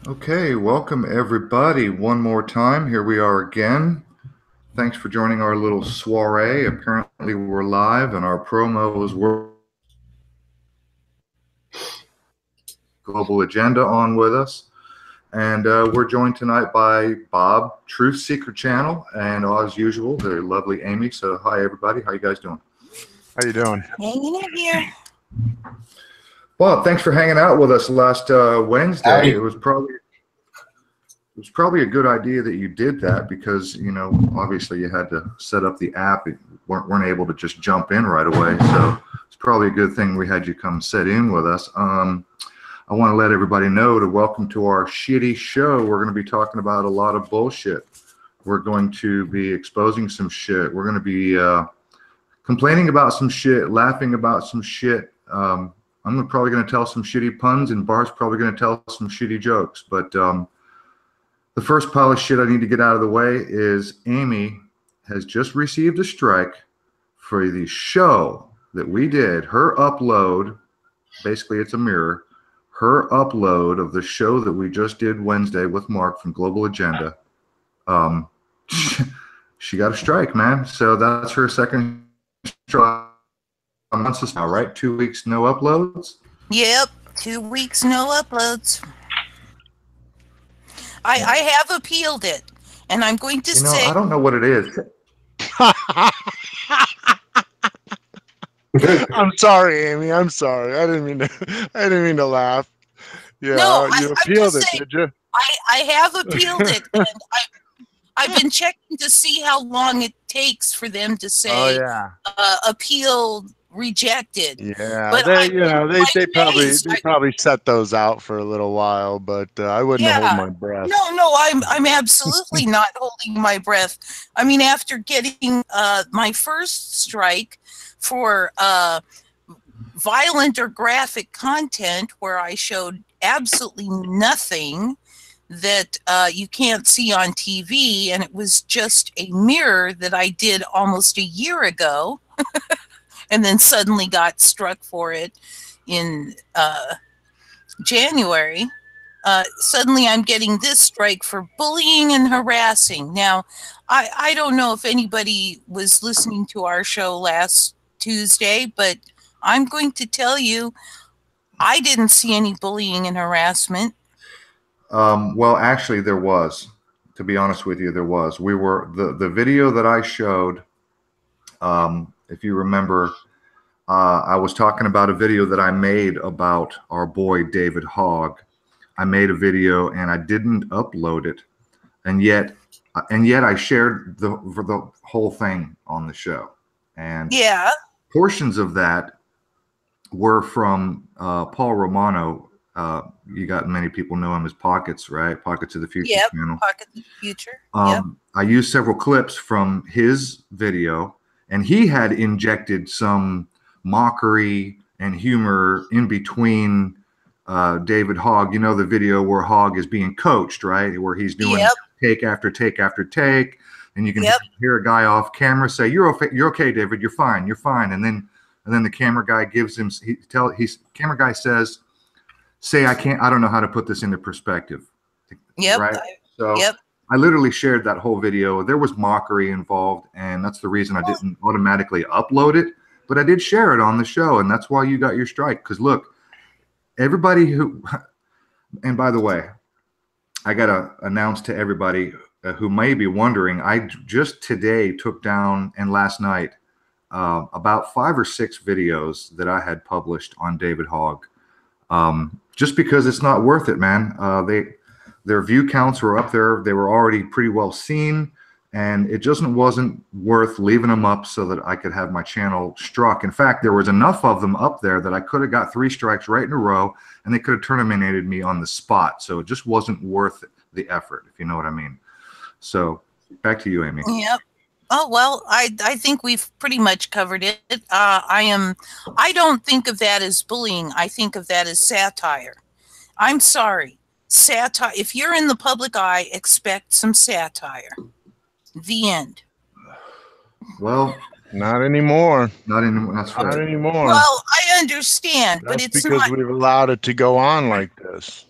Okay, welcome everybody one more time. Here we are again. Thanks for joining our little soiree. Apparently we're live and our promo is Global Agenda on with us. And we're joined tonight by Bob, Truth Seeker Channel, and as usual, the lovely Amy. So hi everybody, how you guys doing? How you doing? Hanging in here. Well, thanks for hanging out with us last Wednesday. Hey. It was probably a good idea that you did that because, you know, obviously you had to set up the app. You weren't able to just jump in right away. So it's probably a good thing we had you come sit in with us. I want to let everybody know to welcome to our shitty show. We're going to be talking about a lot of bullshit. We're going to be exposing some shit. We're going to be complaining about some shit, laughing about some shit. I'm probably going to tell some shitty puns, and Bart's probably going to tell some shitty jokes. But the first pile of shit I need to get out of the way is Amy has just received a strike for the show that we did. Her upload, basically it's a mirror, her upload of the show that we just did Wednesday with Mark from Global Agenda. She got a strike, man. So that's her second strike. Months now, right? 2 weeks, no uploads? Yep, 2 weeks, no uploads. I have appealed it, and I'm going to say... I don't know what it is. I'm sorry, Amy. I'm sorry. I didn't mean to laugh. Yeah, no, you appealed it, did you? I have appealed it, and I've been checking to see how long it takes for them to say, oh, yeah. Appeal rejected. Yeah, but they probably set those out for a little while, but I wouldn't hold my breath. No, I'm absolutely not holding my breath. I mean, after getting my first strike for violent or graphic content where I showed absolutely nothing that you can't see on TV, and it was just a mirror that I did almost a year ago. And then suddenly got struck for it in January. Suddenly I'm getting this strike for bullying and harassing. Now, I don't know if anybody was listening to our show last Tuesday, but I'm going to tell you, I didn't see any bullying and harassment. Well, actually, there was. To be honest with you, there was. The video that I showed, if you remember, I was talking about a video that I made about our boy David Hogg. I made a video and I didn't upload it, and yet I shared the whole thing on the show. And yeah, portions of that were from Paul Romano. Many people know him as Pockets, right? Pockets of the Future channel. Pockets of the Future. I used several clips from his video, and he had injected some mockery and humor in between David Hogg. You know, the video where Hogg is being coached, right? Where he's doing take after take after take, and you can hear a guy off camera say, "You're okay, David. You're fine. You're fine." And then the camera guy gives him. Camera guy says, "Say I can't. I don't know how to put this into perspective." Yep. Right. I literally shared that whole video. There was mockery involved, and that's the reason I didn't automatically upload it. But I did share it on the show, and that's why you got your strike. Because look, everybody who, and by the way, I got to announce to everybody who may be wondering, I just today took down, and last night, about 5 or 6 videos that I had published on David Hogg. Just because it's not worth it, man. Their view counts were up there. They were already pretty well seen, and it just wasn't worth leaving them up so that I could have my channel struck. In fact, there was enough of them up there that I could have got 3 strikes right in a row, and they could have terminated me on the spot. So it just wasn't worth the effort, if you know what I mean. So back to you, Amy. Yep. Oh, well, I think we've pretty much covered it. I don't think of that as bullying. I think of that as satire. I'm sorry. Satire. If you're in the public eye, expect some satire. The end. Well, not anymore. Not anymore. That's right. Not anymore. Well, I understand, but it's because not. We've allowed it to go on like this.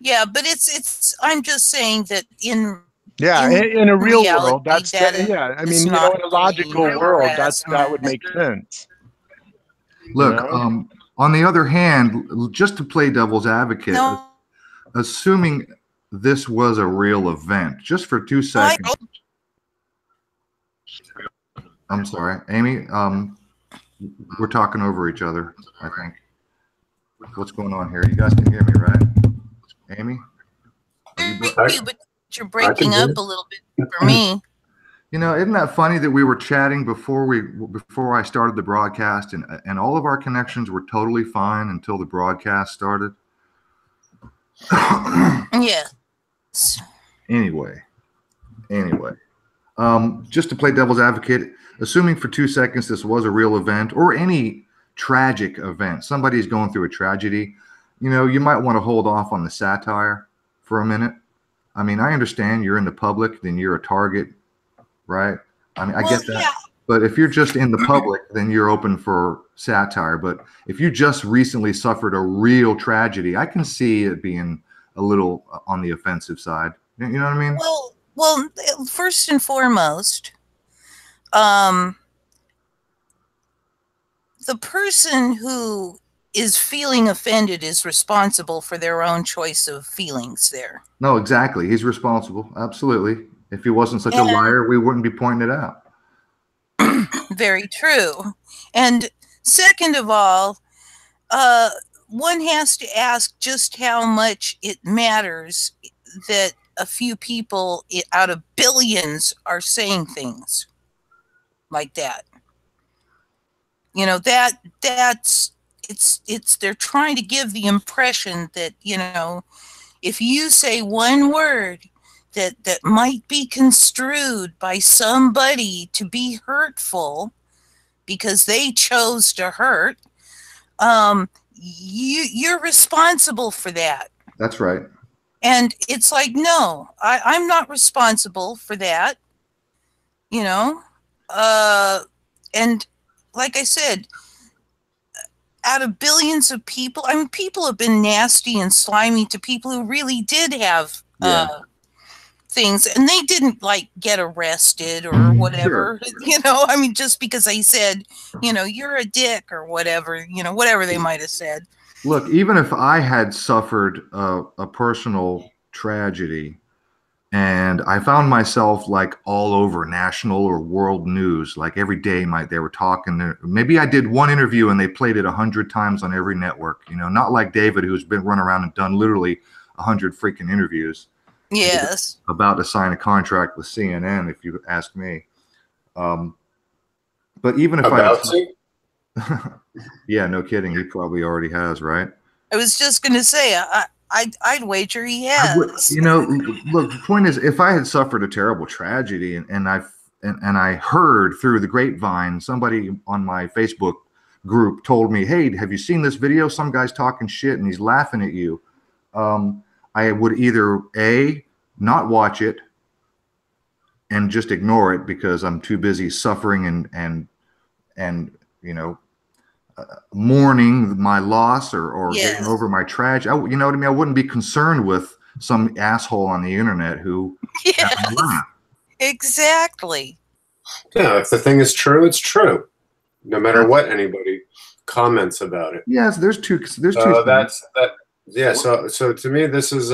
Yeah, but it's. I'm just saying that in a real reality, world, that's yeah. I mean, in a logical world, that would make sense. Look, on the other hand, just to play devil's advocate, assuming this was a real event, just for 2 seconds. I'm sorry, Amy. We're talking over each other, I think. What's going on here? You guys can hear me, right? Amy? But you're breaking up a little bit for me. You know, isn't that funny that we were chatting before I started the broadcast, and all of our connections were totally fine until the broadcast started? Yes. Anyway, just to play devil's advocate, assuming for 2 seconds this was a real event or any tragic event, somebody's going through a tragedy, you know, you might want to hold off on the satire for a minute. I mean, I understand you're in the public, then you're a target, right? I mean, I get that. Yeah. But if you're just in the public, then you're open for satire. But if you just recently suffered a real tragedy, I can see it being a little on the offensive side. You know what I mean? Well, first and foremost, the person who is feeling offended is responsible for their own choice of feelings there. No, exactly. He's responsible. Absolutely. If he wasn't such a liar, we wouldn't be pointing it out. Very true. And second of all, one has to ask just how much it matters that a few people out of billions are saying things like that. You know, that's they're trying to give the impression that, you know, if you say one word that might be construed by somebody to be hurtful because they chose to hurt, you're responsible for that. That's right. And it's like, no, I'm not responsible for that, you know? And like I said, out of billions of people, I mean, people have been nasty and slimy to people who really did have things, and they didn't like get arrested or whatever, sure. You know, I mean, just because they said, you know, you're a dick or whatever, you know, whatever they might have said. Look, even if I had suffered a personal tragedy and I found myself like all over national or world news, like every day they were talking there. Maybe I did one interview and they played it 100 times on every network, you know, not like David, who's been run around and done literally 100 freaking interviews. Yes. About to sign a contract with CNN, if you ask me. But even if yeah, no kidding. He probably already has, right? I was just going to say, I'd wager he has. You know, look, the point is, if I had suffered a terrible tragedy and I heard through the grapevine, somebody on my Facebook group told me, hey, have you seen this video? Some guy's talking shit and he's laughing at you. I would either A, not watch it and just ignore it because I'm too busy suffering and you know, mourning my loss or getting over my tragedy. You know what I mean? I wouldn't be concerned with some asshole on the internet who exactly. Yeah, if the thing is true, it's true, no matter what anybody comments about it. Yes, there's two. Yeah. So to me, this is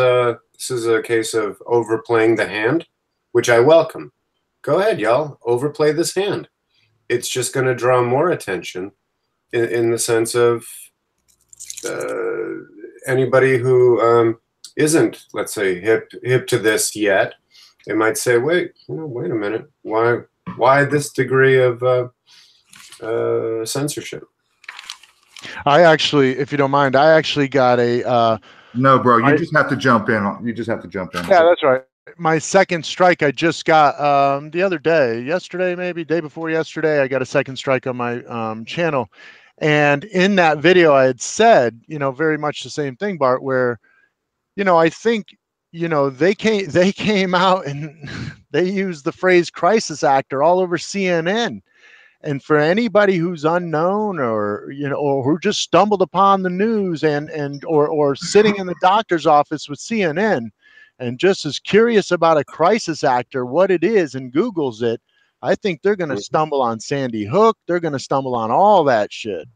This is a case of overplaying the hand, which I welcome. Go ahead, y'all. Overplay this hand. It's just going to draw more attention in the sense of anybody who isn't, let's say, hip to this yet. They might say, wait a minute. Why this degree of censorship? I actually, if you don't mind, I actually got a no, bro, you just have to jump in. You just have to jump in. Yeah, that's right. My second strike I just got the other day, yesterday, maybe day before yesterday, I got a second strike on my channel. And in that video I had said, very much the same thing, Bart, where, I think, they came out and they used the phrase crisis actor all over CNN. And for anybody who's unknown or, or who just stumbled upon the news or sitting in the doctor's office with CNN and just as curious about a crisis actor, what it is, and Googles it, I think they're going to stumble on Sandy Hook. They're going to stumble on all that shit.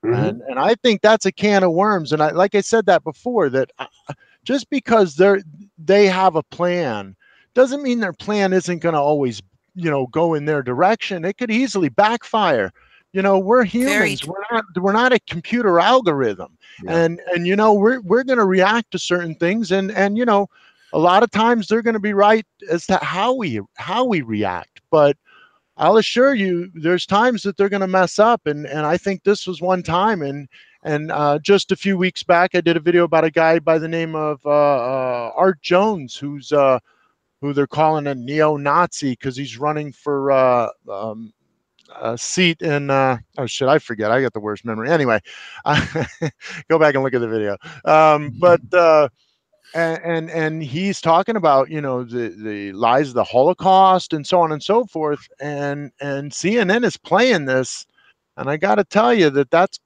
And I think that's a can of worms. And like I said that before, that just because they have a plan doesn't mean their plan isn't going to always go in their direction. It could easily backfire. We're humans. We're not a computer algorithm. Yeah. And we're going to react to certain things. And a lot of times they're going to be right as to how we react. But I'll assure you, there's times that they're going to mess up. And I think this was one time. And just a few weeks back, I did a video about a guy by the name of Art Jones, who they're calling a neo-Nazi because he's running for a seat in oh shit, I forget, I got the worst memory. Anyway, go back and look at the video. And he's talking about the lies of the Holocaust and so on and so forth, and CNN is playing this, and I got to tell you that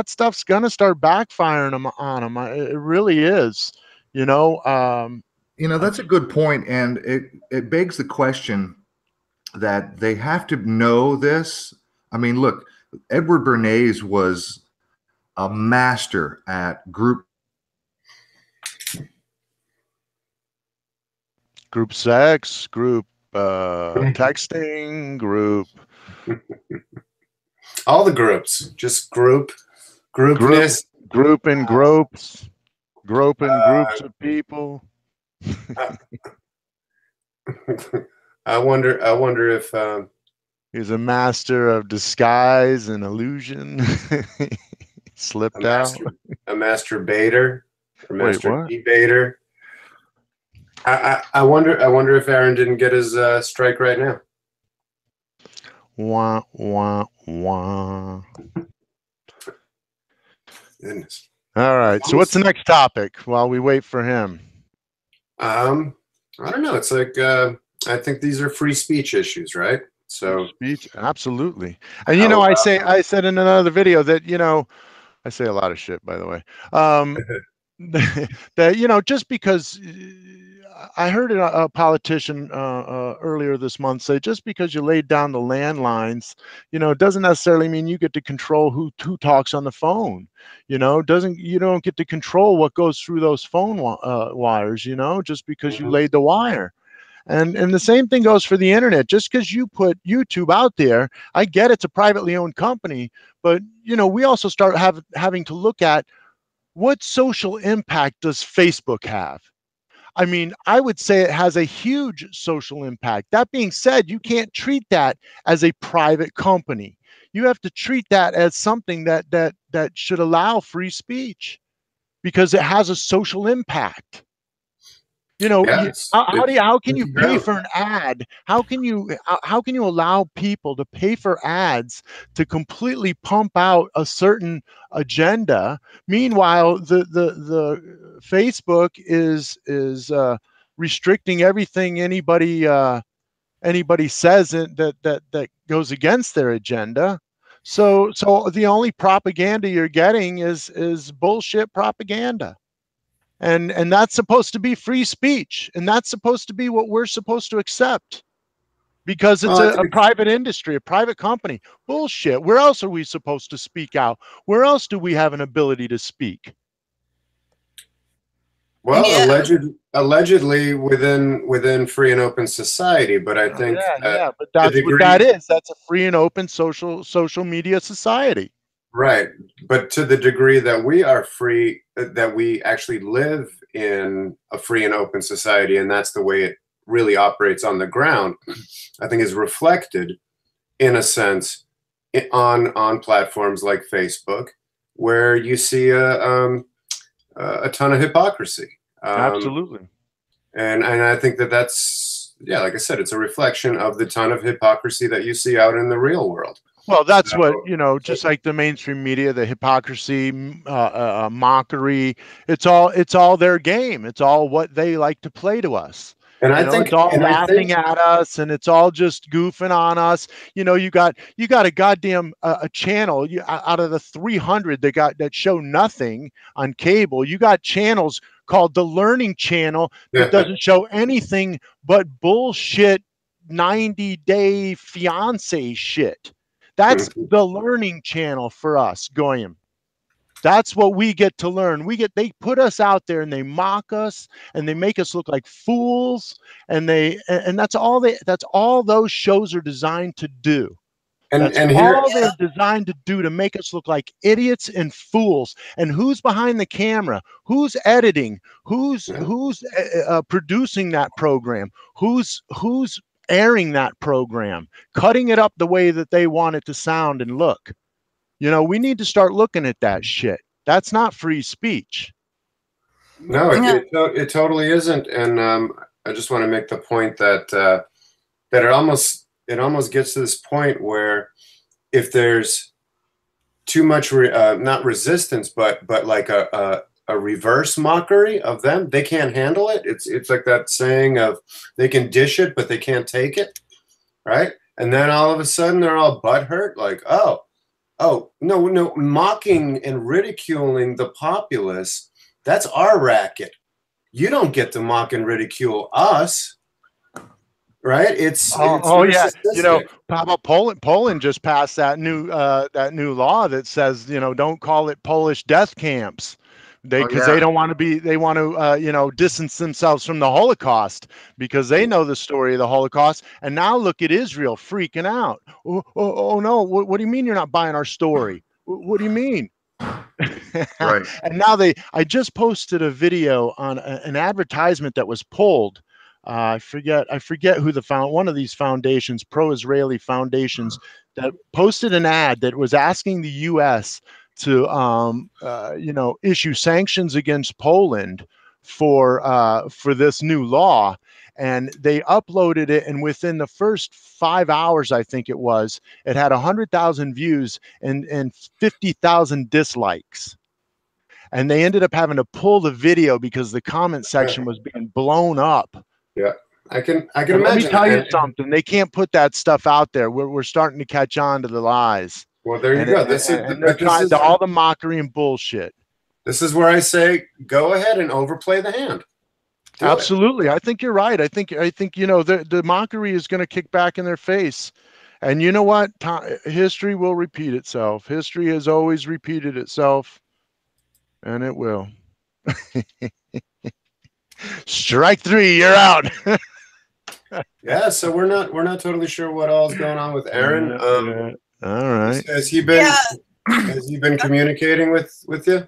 stuff's gonna start backfiring on them. It really is. That's a good point, and it begs the question that they have to know this. I mean, look, Edward Bernays was a master at group sex, group texting, group. All the groups, just groupness. Group and groups, group and groups of people. I wonder if he's a master of disguise and illusion. Slipped out. A masturbator, or master debater. I wonder if Aaron didn't get his strike right now. Wah wah wah. Goodness. All right. So what's the next topic while we wait for him? I don't know. It's like I think these are free speech issues, right? So speech, absolutely. And I said in another video that I say a lot of shit, by the way. That just because I heard a politician earlier this month say, just because you laid down the landlines, it doesn't necessarily mean you get to control who talks on the phone. You don't get to control what goes through those phone wires. Just because you laid the wire. And the same thing goes for the internet. Just because you put YouTube out there, I get it's a privately owned company, but we also start having to look at what social impact does Facebook have. I mean, I would say it has a huge social impact. That being said, you can't treat that as a private company. You have to treat that as something that should allow free speech because it has a social impact. Yes. How can you pay for an ad? How can you allow people to pay for ads to completely pump out a certain agenda? Meanwhile, the Facebook is restricting everything anybody says that goes against their agenda. So the only propaganda you're getting is bullshit propaganda. And that's supposed to be free speech. And that's supposed to be what we're supposed to accept because it's a private industry, a private company. Bullshit. Where else are we supposed to speak out? Where else do we have an ability to speak? Well, Yeah. allegedly within free and open society, but I think Yeah, but the that's what that degree, is. That's a free and open social media society. right? But to the degree that we are free, that we actually live in a free and open society, and that's the way it really operates on the ground, I think is reflected in a sense on platforms like Facebook, where you see a ton of hypocrisy. Absolutely. And I think that's, yeah, like I said, it's a reflection of the ton of hypocrisy that you see out in the real world. Well, that's what, just like the mainstream media, the hypocrisy, mockery, it's all their game. It's all what they like to play to us. And I It's all laughing at us, and it's all just goofing on us. You got a goddamn a channel out of the 300 that show nothing on cable. You got channels called the Learning Channel that doesn't show anything but bullshit 90-day fiance shit. That's the Learning Channel for us, Goyim. That's what we get to learn. They put us out there and they mock us and they make us look like fools, and that's all those shows are designed to do. That's all they're designed to do, to make us look like idiots and fools. And who's behind the camera? Who's editing? Who's producing that program? Who's airing that program, cutting it up the way that they want it to sound and look? We need to start looking at that shit. That's not free speech. No, it totally isn't. And I just want to make the point that it almost gets to this point where if there's too much not resistance, but like a reverse mockery of them, they can't handle it. It's like that saying of they can dish it, but they can't take it, right? And then all of a sudden they're all butthurt, like, oh, no, mocking and ridiculing the populace, that's our racket. You don't get to mock and ridicule us, right? It's yeah. How about Poland just passed that new law that says, don't call it Polish death camps. Because they don't want to be, they want to, distance themselves from the Holocaust, because they know the story of the Holocaust. And now look at Israel freaking out. Oh no, what do you mean you're not buying our story? What do you mean? Right. And now I just posted a video on an advertisement that was pulled. I forget who one of these foundations, pro-Israeli foundations, that posted an ad that was asking the U.S. to issue sanctions against Poland for this new law. And they uploaded it, and within the first 5 hours, I think it had 100,000 views and 50,000 dislikes. And they ended up having to pull the video because the comment section was being blown up. Yeah, I can imagine. Let me tell you something. They can't put that stuff out there. We're starting to catch on to the lies. Well, there you go. This is all the mockery and bullshit. This is where I say, go ahead and overplay the hand. Absolutely. I think you're right. I think the mockery is going to kick back in their face. And you know what? History will repeat itself. History has always repeated itself, and it will. Strike 3, you're out. Yeah, so we're not totally sure what all is going on with Aaron. All right. Has he been communicating with you?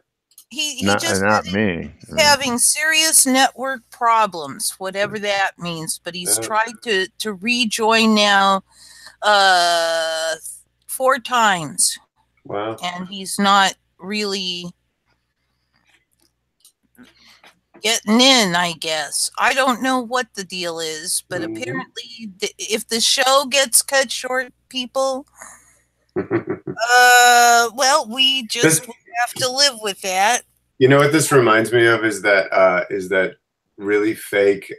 He not just me. He's having serious network problems, whatever that means. But he's tried to rejoin now 4 times. Wow. And he's not really getting in, I guess. I don't know what the deal is, but apparently if the show gets cut short, people, well, we just have to live with that. You know what this reminds me of is that really fake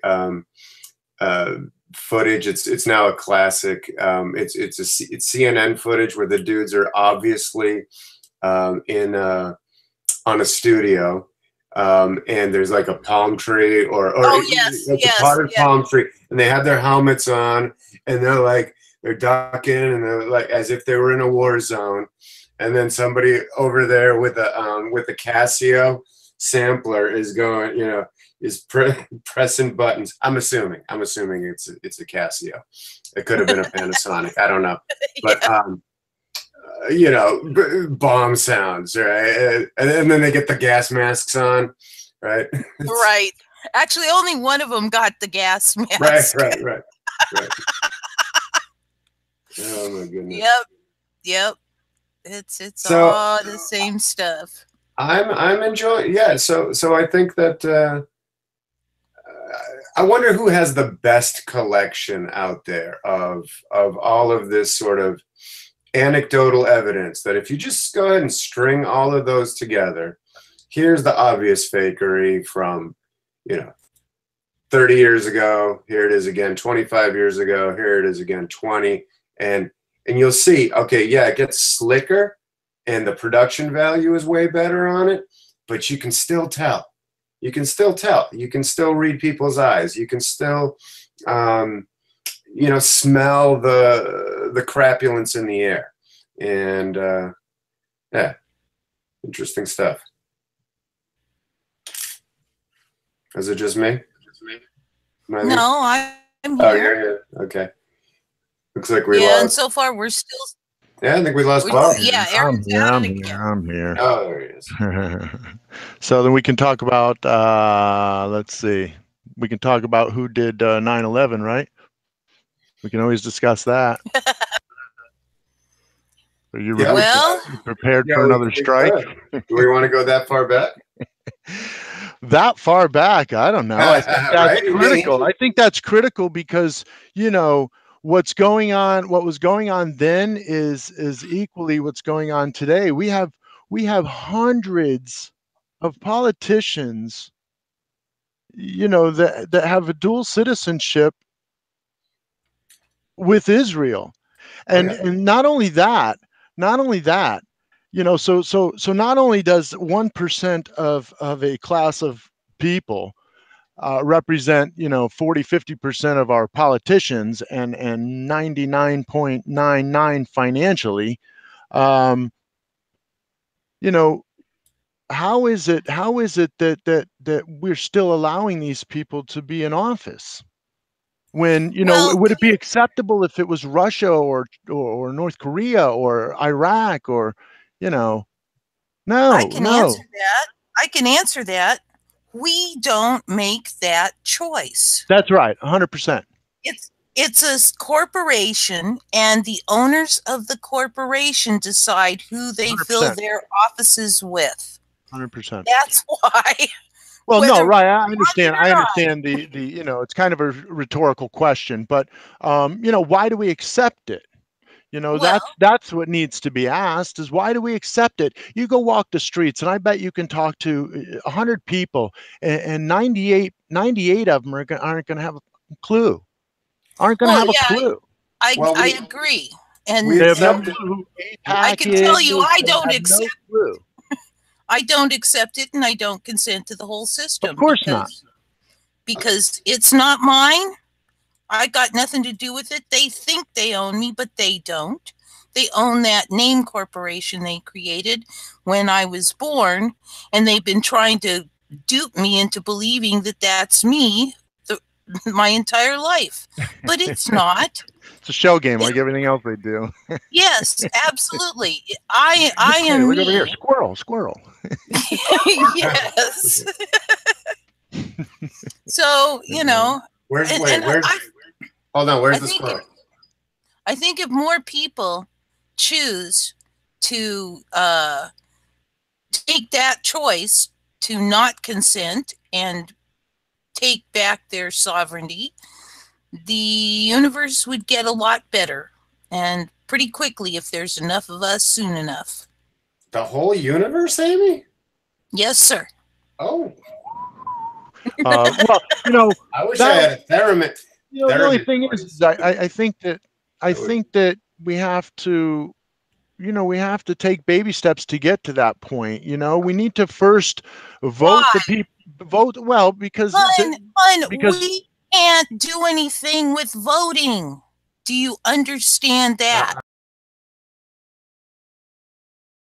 footage. It's now a classic. It's CNN footage where the dudes are obviously on a studio, and there's like a palm tree or a potted palm tree, and they have their helmets on, and they're ducking, and they're like as if they were in a war zone. And then somebody over there with a Casio sampler is going, is pressing buttons. I'm assuming it's a Casio. It could have been a Panasonic. I don't know, but bomb sounds, right? And then they get the gas masks on, right? Right. Actually, only one of them got the gas mask. Right. Oh my goodness. Yep. It's So, all the same stuff. I'm enjoying. Yeah. So I think that I wonder who has the best collection out there of all of this sort of anecdotal evidence, that if you just go ahead and string all of those together, here's the obvious fakery from 30 years ago, here it is again 25 years ago, here it is again 20, and you'll see, okay, yeah, it gets slicker and the production value is way better on it, but you can still tell. You can still read people's eyes. You can still smell the crapulence in the air. And yeah, interesting stuff. Is it just me? No, I'm Oh, here. yeah. Okay. Looks like we Yeah, lost. and so far we're still. Yeah, I think we lost Bob. Yeah, Aaron's out again. I'm here. Oh, there he is. So then we can talk about, let's see, we can talk about who did 9/11, right? We can always discuss that. Are you prepared for another strike? Do we want to go that far back? That far back? I don't know. I think that's Right? critical. I think that's critical because, what was going on then is equally what's going on today. We have hundreds of politicians, that have a dual citizenship with Israel. And not only that, so not only does 1% of a class of people represent 40-50% of our politicians and 99.99 financially, how is it that we're still allowing these people to be in office when would it be acceptable if it was Russia or North Korea or Iraq or no? I can answer that. We don't make that choice. That's right, 100%. It's a corporation, and the owners of the corporation decide who they 100%. fill their offices with. 100%. That's why. Well, no, right. I understand the it's kind of a rhetorical question, but why do we accept it? That's what needs to be asked, is why do we accept it? You go walk the streets and I bet you can talk to 100 people and 98 of them aren't going to have a clue. I agree. And I can tell you I don't accept it. I don't accept it, and I don't consent to the whole system. Of course not. Because it's not mine. I got nothing to do with it. They think they own me, but they don't. They own that name corporation they created when I was born, and they've been trying to dupe me into believing that that's me my entire life. But it's not. It's a shell game like everything else they do. Yes, absolutely. I am look me. over here. Squirrel. Yes. So, Where's the squirrel? I think if more people choose to take that choice to not consent and take back their sovereignty, the universe would get a lot better, and pretty quickly if there's enough of us soon enough. The whole universe, Amy? Yes, sir. Oh. Well, I wish I had a theremin. The only thing is I think that we have to take baby steps to get to that point. We need to first vote the people. Vote because we can't do anything with voting. Do you understand that?